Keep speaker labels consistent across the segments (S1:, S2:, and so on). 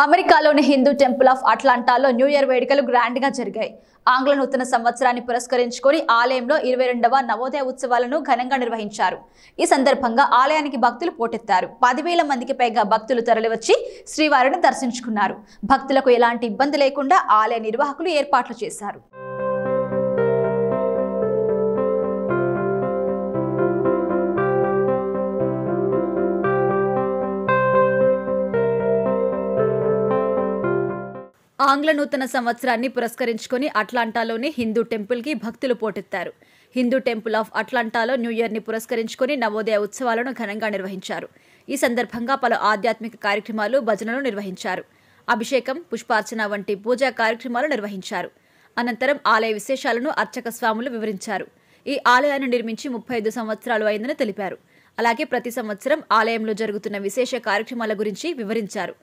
S1: అమెరికాలోని Hindu temple of అట్లాంటాలో new year వేడుకలు గ్రాండ్ గా జరిగాయి. ఆంగ్ల నూతన సంవత్సరాన్ని పురస్కరించుకొని ఆలయంలో 22వ నవోదయ ఉత్సవాలను ఘనంగా నిర్వహించారు. ఈ సందర్భంగా ఆలయానికి భక్తులు పోటెత్తారు. 10,000 మందికి పైగా భక్తులు తరలివచ్చి శ్రీవారిని దర్శించుకున్నారు. భక్తులకు ఎలాంటి ఇబ్బంది లేకుండా ఆలయ నిర్వాహకులు ఏర్పాట్లు చేశారు. ఆంగ్ల నూతన సంవత్సరాన్ని పురస్కరించుకొని అట్లాంటాలోని హిందూ టెంపుల్ కి భక్తులు పోటెత్తారు. హిందూ టెంపుల్ ఆఫ్ అట్లాంటాలో న్యూ ఇయర్ ని పురస్కరించుకొని నవోదయ ఉత్సవాలను ఘనంగా నిర్వహించారు. ఈ సందర్భంగా పలు ఆధ్యాత్మిక కార్యక్రమాలు, భజనలు నిర్వహించారు. అభిషేకం, పుష్పార్చన వంటి పూజా కార్యక్రమాలు నిర్వహించారు. అనంతరం ఆలయ విశేషాలను అర్చక స్వాములు వివరించారు. ఈ ఆలయాన్ని నిర్మించి 35 సంవత్సరాలు అయిందని తెలిపారు. అలాగే ప్రతి సంవత్సరం ఆలయంలో జరుగుతున్న విశేష కార్యక్రమాల గురించి వివరించారు.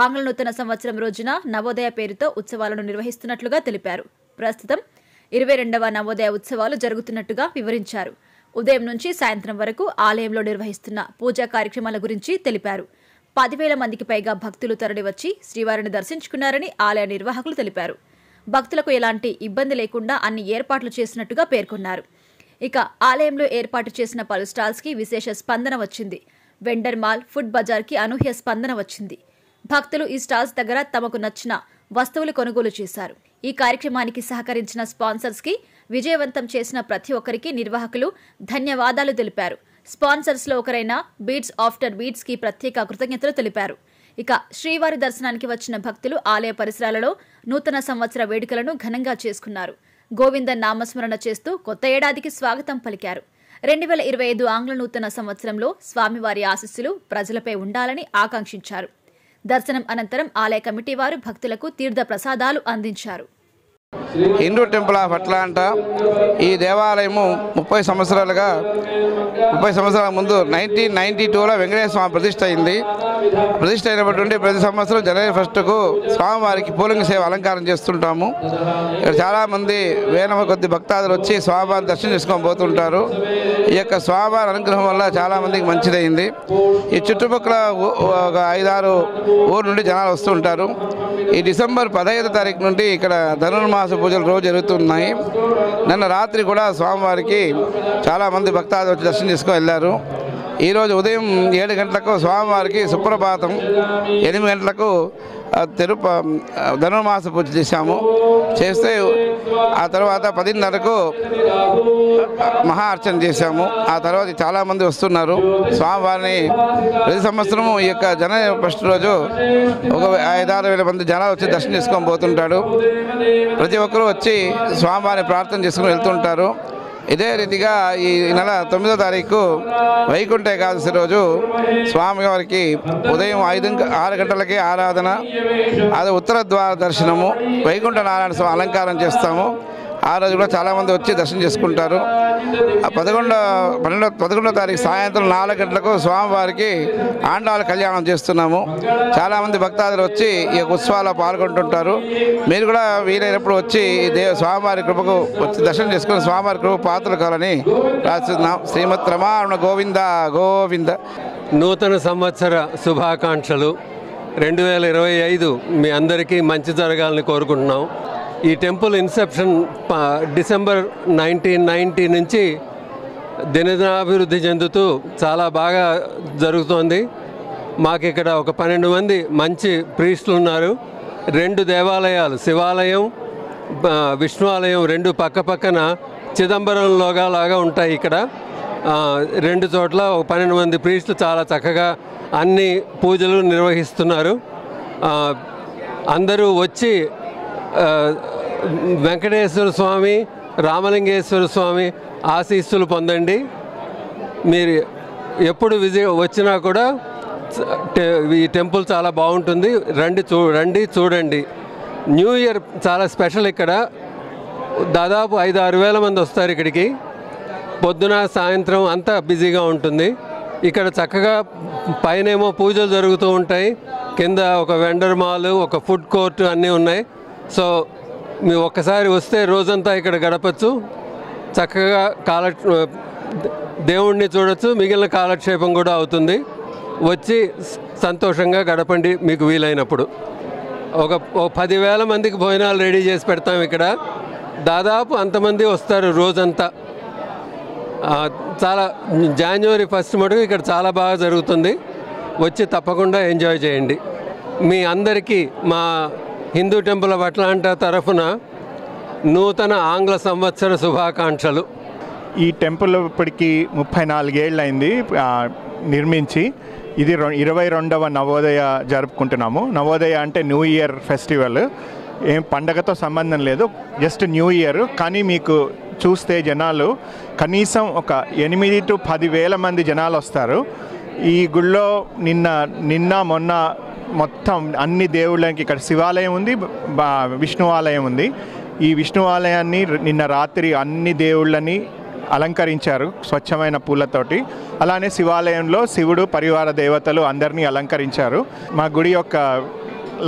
S1: ఆంగ్ల నూతన సంవత్సరం రోజున నవోదయ పేరుతో ఉత్సవాలను నిర్వహిస్తున్నట్లుగా తెలిపారు. ప్రస్తుతం 22వ నవోదయ ఉత్సవాలు జరుగుతున్నట్టుగా వివరించారు. ఉదయం నుంచి సాయంత్రం వరకు ఆలయంలో నిర్వహిస్తున్న పూజా కార్యక్రమాల గురించి తెలిపారు. 10,000 మందికి పైగా భక్తులు తరలివచ్చి శ్రీవారిని దర్శించుకున్నారని ఆలయ నిర్వాహకులు తెలిపారు. భక్తులకు ఎలాంటి ఇబ్బంది లేకుండా అన్ని ఏర్పాట్లు చేసినట్టుగా పేర్కొన్నారు. ఇక ఆలయంలో ఏర్పాటు చేసిన పలు స్టాల్స్ కి విశేష స్పందన వచ్చింది. వెండర్ మాల్, ఫుడ్ బజార్ కి అనూహ్య స్పందన వచ్చింది. భక్తులు ఈ స్టాల్స్ దగ్గర తమకు నచ్చిన వస్తువులు కొనుగోలు చేశారు. ఈ కార్యక్రమానికి సహకరించిన స్పాన్సర్స్ కి, విజయవంతం చేసిన ప్రతి ఒక్కరికి నిర్వాహకులు ధన్యవాదాలు తెలిపారు. స్పాన్సర్స్ లో ఒకరైన బీట్స్ ఆఫ్టర్ బీట్స్ కి ప్రత్యేక కృతజ్ఞతలు తెలిపారు. ఇక శ్రీవారి దర్శనానికి వచ్చిన భక్తులు ఆలయ పరిసరాలలో నూతన సంవత్సర వేడుకలను ఘనంగా చేసుకున్నారు. గోవింద నామస్మరణ చేస్తూ కొత్త ఏడాదికి స్వాగతం పలికారు. 2025 ఆంగ్ల నూతన సంవత్సరంలో స్వామివారి ఆశీస్సులు ప్రజలపై ఉండాలని ఆకాంక్షించారు. దర్శనం అనంతరం ఆలయ కమిటీ వారు భక్తులకు తీర్థ ప్రసాదాలు అందించారు.
S2: హిందూ టెంపుల్ ఆఫ్ అట్లాంటా ఈ దేవాలయము 30 సంవత్సరాల ముందు 1992లో వెంకటేశ్వర స్వామి ప్రతిష్ఠ అయింది. ప్రతిష్ఠ అయినప్పటి నుండి ప్రతి సంవత్సరం జనవరి 1కు స్వామివారికి పూలంగి సేవ అలంకారం చేస్తుంటాము. ఇక్కడ చాలామంది వేల కొద్ది భక్తాదులు వచ్చి స్వామివారిని దర్శనం చేసుకొని పోతుంటారు. ఈ యొక్క స్వామివారి అనుగ్రహం వల్ల చాలామందికి మంచిదైంది. ఈ చుట్టుపక్కల ఒక 5-6 ఊరు నుండి జనాలు వస్తుంటారు. ఈ డిసెంబర్ 15వ తారీఖు నుండి ఇక్కడ ధనుర్మాస పూజలు రోజు జరుగుతున్నాయి. నిన్న రాత్రి కూడా స్వామివారికి చాలామంది భక్తాదులు వచ్చి దర్శనం చేసుకొని వెళ్ళారు. ఈరోజు ఉదయం 7 గంటలకు స్వామివారికి సుప్రభాతం, 8 గంటలకు ధనుర్మాస పూజ చేస్తే ఆ తర్వాత 10:30కు మహా అర్చన చేశాము. ఆ తర్వాత చాలామంది వస్తున్నారు. స్వామివారిని ప్రతి సంవత్సరము ఈ యొక్క జనవరి 1 రోజు ఒక 5-6 వేల మంది జనాలు వచ్చి దర్శనం చేసుకొని పోతుంటారు. ప్రతి ఒక్కరూ వచ్చి స్వామివారిని ప్రార్థన చేసుకుని వెళ్తుంటారు. ఇదే రీతిగా ఈ నెల 9వ తారీఖు వైకుంఠ ఏకాదశి రోజు స్వామివారికి ఉదయం 6 గంటలకే ఆరాధన, అది ఉత్తర ద్వార దర్శనము, వైకుంఠ నారాయణ స్వామి అలంకారం చేస్తాము. ఆ రోజు కూడా చాలామంది వచ్చి దర్శనం చేసుకుంటారు. 11వ తారీఖు సాయంత్రం 4 గంటలకు స్వామివారికి ఆండాల కళ్యాణం చేస్తున్నాము. చాలామంది భక్తాదులు వచ్చి ఈ ఉత్సవాల్లో పాల్గొంటుంటారు. మీరు కూడా వీలైనప్పుడు వచ్చి స్వామివారి కృపకు వచ్చి దర్శనం చేసుకుని స్వామివారి కృప పాత్రలు కావాలని ప్రార్థిస్తున్నాం. శ్రీమత్ రమారమణ గోవింద గోవింద.
S3: నూతన సంవత్సర శుభాకాంక్షలు. 2025 మీ అందరికీ మంచి జరగాలని కోరుకుంటున్నాం. ఈ టెంపుల్ ఇన్సెప్షన్ డిసెంబర్ 1990 నుంచి దినదినాభివృద్ధి చెందుతూ చాలా బాగా జరుగుతోంది. మాకు ఇక్కడ ఒక 12 మంది మంచి ప్రీస్టులు ఉన్నారు. 2 దేవాలయాలు, శివాలయం, విష్ణు ఆలయం 2 పక్కన చిదంబరంలోగా లాగా ఉంటాయి. ఇక్కడ 2 చోట్ల ఒక 12 మంది ప్రీస్టులు చాలా చక్కగా అన్ని పూజలు నిర్వహిస్తున్నారు. అందరూ వచ్చి వెంకటేశ్వర స్వామి, రామలింగేశ్వర స్వామి ఆశీస్సులు పొందండి. మీరు ఎప్పుడు వచ్చినా కూడా ఈ టెంపుల్ చాలా బాగుంటుంది. రండి చూడండి. న్యూ ఇయర్ చాలా స్పెషల్. ఇక్కడ దాదాపు 5-6 వేల మంది వస్తారు ఇక్కడికి. పొద్దున సాయంత్రం అంతా బిజీగా ఉంటుంది. ఇక్కడ చక్కగా పైనేమో పూజలు జరుగుతూ ఉంటాయి, కింద ఒక వెండర్ మాల్, ఒక ఫుడ్ కోర్టు అన్నీ ఉన్నాయి. సో మీరు ఒక్కసారి వస్తే రోజంతా ఇక్కడ గడపచ్చు. చక్కగా దేవుణ్ణి చూడొచ్చు, మిగిలిన కాలక్షేపం కూడా అవుతుంది. వచ్చి సంతోషంగా గడపండి మీకు వీలైనప్పుడు. ఒక 10,000 మందికి భోజనాలు రెడీ చేసి పెడతాం ఇక్కడ. దాదాపు అంతమంది వస్తారు రోజంతా. చాలా జనవరి 1 మటుకు ఇక్కడ చాలా బాగా జరుగుతుంది. వచ్చి తప్పకుండా ఎంజాయ్ చేయండి. మీ అందరికీ మా హిందూ టెంపుల్ ఆఫ్ అట్లాంటా తరఫున నూతన ఆంగ్ల సంవత్సర శుభాకాంక్షలు.
S4: ఈ టెంపుల్ ఇప్పటికి 34 ఏళ్ళు అయింది నిర్మించి. ఇది 22వ నవోదయ జరుపుకుంటున్నాము. నవోదయ అంటే న్యూ ఇయర్ ఫెస్టివల్. ఏం పండగతో సంబంధం లేదు, జస్ట్ న్యూ ఇయర్. కానీ మీకు చూస్తే జనాలు కనీసం ఒక 8 to 10,000 మంది జనాలు వస్తారు. ఈ గుళ్ళో నిన్న మొన్న మొత్తం అన్ని దేవుళ్ళకి ఇక్కడ శివాలయం ఉంది, విష్ణు ఆలయం ఉంది. ఈ విష్ణు ఆలయాన్ని నిన్న రాత్రి అన్ని దేవుళ్ళని అలంకరించారు స్వచ్ఛమైన పూలతోటి. అలానే శివాలయంలో శివుడు పరివార దేవతలు అందరినీ అలంకరించారు. మా గుడి యొక్క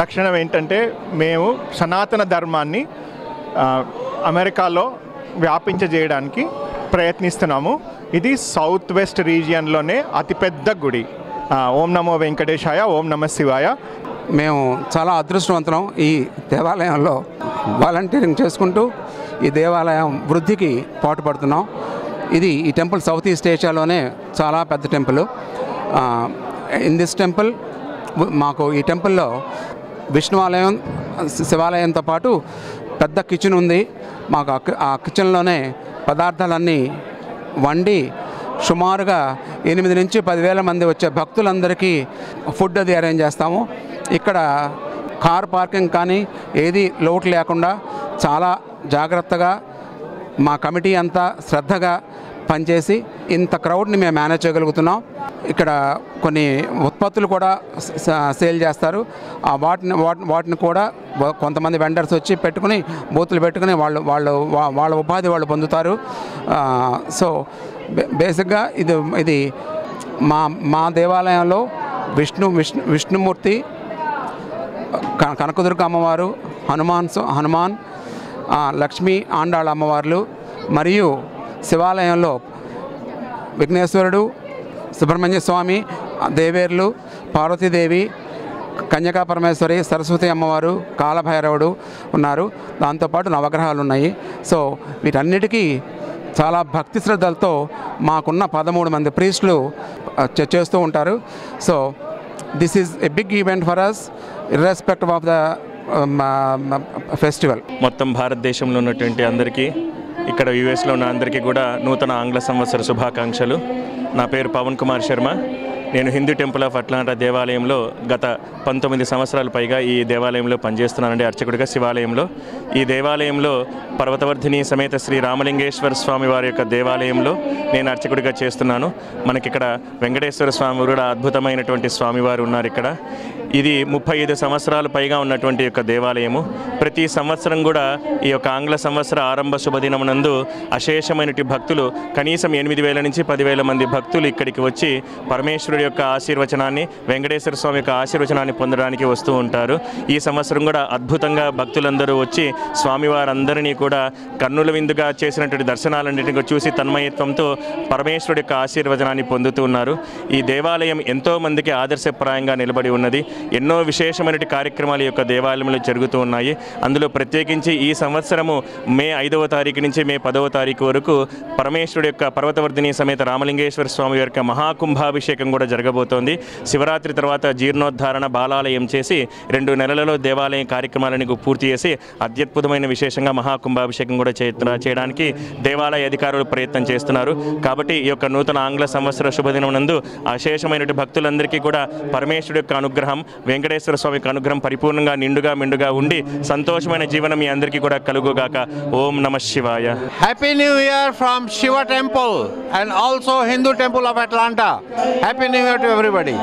S4: లక్షణం ఏంటంటే మేము సనాతన ధర్మాన్ని అమెరికాలో వ్యాపించజేయడానికి ప్రయత్నిస్తున్నాము. ఇది సౌత్ వెస్ట్ రీజియన్లోనే అతిపెద్ద గుడి. ఓం నమో వెంకటేశాయ, ఓం నమ శివాయ.
S5: మేము చాలా అదృష్టవంతులం. ఈ దేవాలయంలో వాలంటీరింగ్ చేసుకుంటూ ఈ దేవాలయం వృద్ధికి పాటుపడుతున్నాం. ఈ టెంపుల్ సౌత్ ఈస్ట్ ఏషియాలోనే చాలా పెద్ద టెంపుల్. ఇన్ దిస్ టెంపుల్ మాకు ఈ టెంపుల్లో విష్ణు ఆలయం, శివాలయంతో పాటు పెద్ద కిచెన్ ఉంది. మాకు ఆ కిచెన్లోనే పదార్థాలన్నీ వండి సుమారుగా 8 నుంచి 10,000 మంది వచ్చే భక్తులందరికీ ఫుడ్ అది అరేంజ్ చేస్తాము. ఇక్కడ కార్ పార్కింగ్ కానీ ఏది లోటు లేకుండా చాలా జాగ్రత్తగా మా కమిటీ అంతా శ్రద్ధగా పనిచేసి ఇంత క్రౌడ్ని మేము మేనేజ్ చేయగలుగుతున్నాం. ఇక్కడ కొన్ని ఉత్పత్తులు కూడా సేల్ చేస్తారు. వాటిని కూడా కొంతమంది వెండర్స్ వచ్చి పెట్టుకుని బూతులు పెట్టుకుని వాళ్ళ ఉపాధి వాళ్ళు పొందుతారు. సో బేసిక్గా ఇది మా దేవాలయంలో విష్ణుమూర్తి, కనకదుర్గ అమ్మవారు, హనుమాన్, లక్ష్మీ ఆండాళ్ళ అమ్మవార్లు మరియు శివాలయంలో విఘ్నేశ్వరుడు, సుబ్రహ్మణ్య స్వామి, దేవేర్లు, పార్వతీదేవి, కన్యకా పరమేశ్వరి, సరస్వతి అమ్మవారు, కాలభైరవుడు ఉన్నారు. దాంతోపాటు నవగ్రహాలు ఉన్నాయి. సో వీటన్నిటికీ చాలా భక్తి శ్రద్ధలతో మాకున్న 13 మంది ప్రీస్టులు చేస్తూ ఉంటారు. So this is a big event for us irrespective of the festival.
S6: మొత్తం భారతదేశంలో ఉన్నటువంటి అందరికీ, ఇక్కడ యూఎస్లో ఉన్న అందరికీ కూడా నూతన ఆంగ్ల సంవత్సర శుభాకాంక్షలు. నా పేరు పవన్ కుమార్ శర్మ. నేను హిందూ టెంపుల్ ఆఫ్ అట్లాంటా దేవాలయంలో గత 19 సంవత్సరాల పైగా ఈ దేవాలయంలో పనిచేస్తున్నానండి, అర్చకుడిగా శివాలయంలో. ఈ దేవాలయంలో పర్వతవర్ధిని సమేత శ్రీ రామలింగేశ్వర స్వామి వారి యొక్క దేవాలయంలో నేను అర్చకుడిగా చేస్తున్నాను. మనకిక్కడ వెంకటేశ్వర స్వామి కూడా అద్భుతమైనటువంటి స్వామివారు ఉన్నారు ఇక్కడ. ఇది 35 సంవత్సరాల పైగా ఉన్నటువంటి యొక్క దేవాలయము. ప్రతి సంవత్సరం కూడా ఈ యొక్క ఆంగ్ల సంవత్సర ఆరంభ శుభదినమునందు అశేషమైనటువంటి భక్తులు, కనీసం 8,000 నుంచి 10,000 మంది భక్తులు ఇక్కడికి వచ్చి పరమేశ్వరుడి యొక్క ఆశీర్వచనాన్ని, వెంకటేశ్వర స్వామి యొక్క ఆశీర్వచనాన్ని పొందడానికి వస్తూ ఉంటారు. ఈ సంవత్సరం కూడా అద్భుతంగా భక్తులందరూ వచ్చి స్వామివారందరినీ కూడా కన్నుల విందుగా చేసినటువంటి దర్శనాలన్నింటినీ చూసి తన్మయత్వంతో పరమేశ్వరుడి యొక్క ఆశీర్వచనాన్ని పొందుతూ ఉన్నారు. ఈ దేవాలయం ఎంతో మందికి ఆదర్శప్రాయంగా నిలబడి ఉన్నది. ఎన్నో విశేషమైన కార్యక్రమాలు యొక్క దేవాలయంలో జరుగుతూ ఉన్నాయి. అందులో ప్రత్యేకించి ఈ సంవత్సరము మే 5వ తారీఖు నుంచి మే 10వ తారీఖు వరకు పరమేశ్వరుడి యొక్క పర్వతవర్ధిని సమేత రామలింగేశ్వర స్వామి యొక్క మహాకుంభాభిషేకం కూడా జరగబోతోంది. శివరాత్రి తర్వాత జీర్ణోద్ధారణ బాలాలయం చేసి 2 నెలలలో దేవాలయం కార్యక్రమాలను పూర్తి చేసి అత్యద్భుతమైన విశేషంగా మహాకుంభాభిషేకం కూడా చేయడానికి దేవాలయ అధికారులు ప్రయత్నం చేస్తున్నారు. కాబట్టి ఈ యొక్క నూతన ఆంగ్ల సంవత్సర శుభదినం నందు అశేషమైన భక్తులందరికీ కూడా పరమేశ్వరుడి యొక్క అనుగ్రహం, వెంకటేశ్వర స్వామి యొక్క అనుగ్రహం పరిపూర్ణంగా నిండుగా మెండుగా ఉండి సంతోషమైన జీవనం మీ అందరికీ కూడా కలుగుగాక. ఓం నమః శివాయ.
S7: Happy New Year from Shiva Temple and also Hindu Temple of Atlanta. Happy New Year to everybody.